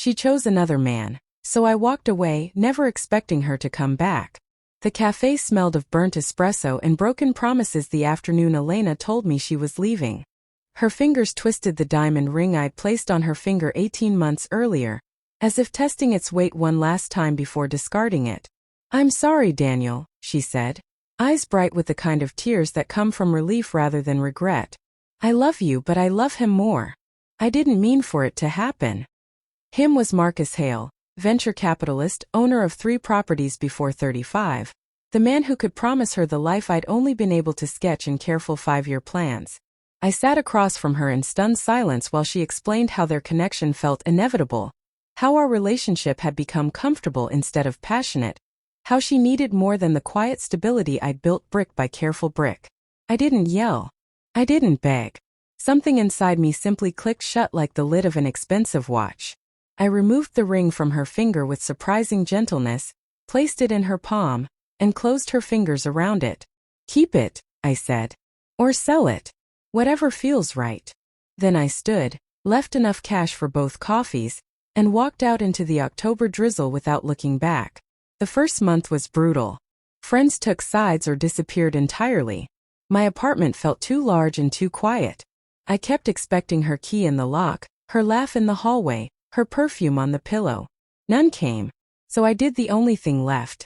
She chose another man, so I walked away, never expecting her to come back. The cafe smelled of burnt espresso and broken promises the afternoon Elena told me she was leaving. Her fingers twisted the diamond ring I'd placed on her finger 18 months earlier, as if testing its weight one last time before discarding it. "I'm sorry, Daniel," she said, eyes bright with the kind of tears that come from relief rather than regret. "I love you, but I love him more. I didn't mean for it to happen." Him was Marcus Hale, venture capitalist, owner of 3 properties before 35. The man who could promise her the life I'd only been able to sketch in careful 5-year plans. I sat across from her in stunned silence while she explained how their connection felt inevitable, how our relationship had become comfortable instead of passionate, how she needed more than the quiet stability I'd built brick by careful brick. I didn't yell. I didn't beg. Something inside me simply clicked shut like the lid of an expensive watch. I removed the ring from her finger with surprising gentleness, placed it in her palm, and closed her fingers around it. "Keep it," I said. "Or sell it. Whatever feels right." Then I stood, left enough cash for both coffees, and walked out into the October drizzle without looking back. The first month was brutal. Friends took sides or disappeared entirely. My apartment felt too large and too quiet. I kept expecting her key in the lock, her laugh in the hallway, her perfume on the pillow. None came, so I did the only thing left.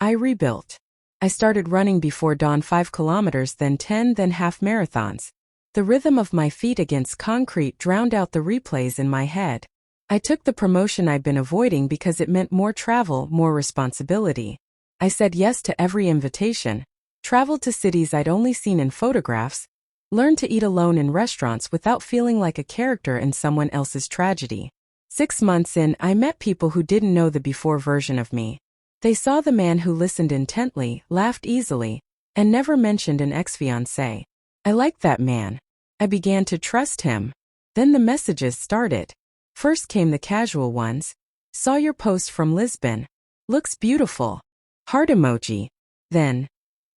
I rebuilt. I started running before dawn, 5 kilometers, then 10, then half marathons. The rhythm of my feet against concrete drowned out the replays in my head. I took the promotion I'd been avoiding because it meant more travel, more responsibility. I said yes to every invitation, traveled to cities I'd only seen in photographs, learned to eat alone in restaurants without feeling like a character in someone else's tragedy. 6 months in, I met people who didn't know the before version of me. They saw the man who listened intently, laughed easily, and never mentioned an ex-fiancé. I liked that man. I began to trust him. Then the messages started. First came the casual ones. "Saw your post from Lisbon. Looks beautiful." Heart emoji. Then,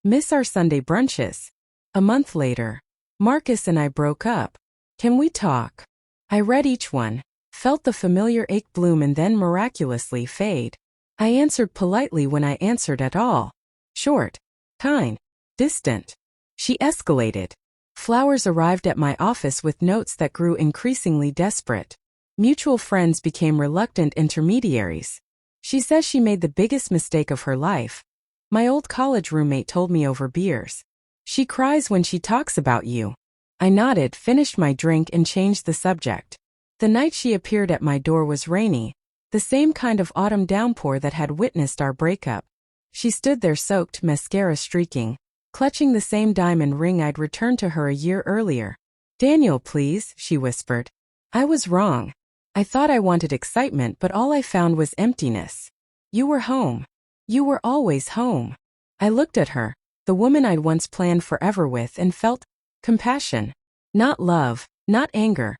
"Miss our Sunday brunches." A month later, "Marcus and I broke up. Can we talk?" I read each one, felt the familiar ache bloom and then miraculously fade. I answered politely when I answered at all. Short, kind, distant. She escalated. Flowers arrived at my office with notes that grew increasingly desperate. Mutual friends became reluctant intermediaries. She says she made the biggest mistake of her life. My old college roommate told me over beers. "She cries when she talks about you." I nodded, finished my drink, and changed the subject. The night she appeared at my door was rainy, the same kind of autumn downpour that had witnessed our breakup. She stood there soaked, mascara streaking, clutching the same diamond ring I'd returned to her a year earlier. "Daniel, please," she whispered. I was wrong. I thought I wanted excitement, but all I found was emptiness. "You were home. You were always home." I looked at her, the woman I'd once planned forever with, and felt compassion. Not love, not anger.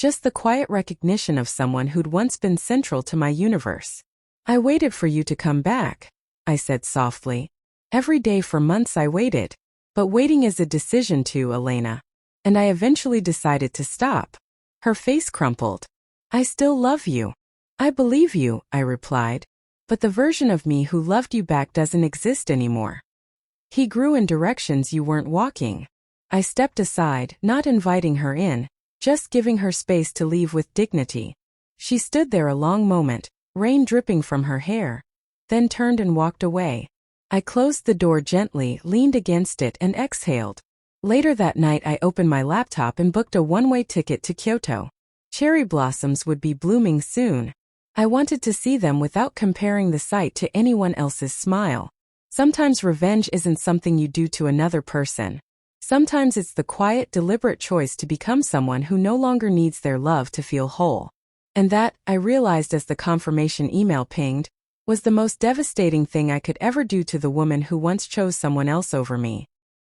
Just the quiet recognition of someone who'd once been central to my universe. "I waited for you to come back," I said softly. "Every day for months I waited. But waiting is a decision too, Elena. And I eventually decided to stop." Her face crumpled. "I still love you." "I believe you," I replied. "But the version of me who loved you back doesn't exist anymore. He grew in directions you weren't walking." I stepped aside, not inviting her in, just giving her space to leave with dignity. She stood there a long moment, rain dripping from her hair, then turned and walked away. I closed the door gently, leaned against it, and exhaled. Later that night I opened my laptop and booked a one-way ticket to Kyoto. Cherry blossoms would be blooming soon. I wanted to see them without comparing the sight to anyone else's smile. Sometimes revenge isn't something you do to another person. Sometimes it's the quiet, deliberate choice to become someone who no longer needs their love to feel whole. And that, I realized as the confirmation email pinged, was the most devastating thing I could ever do to the woman who once chose someone else over me.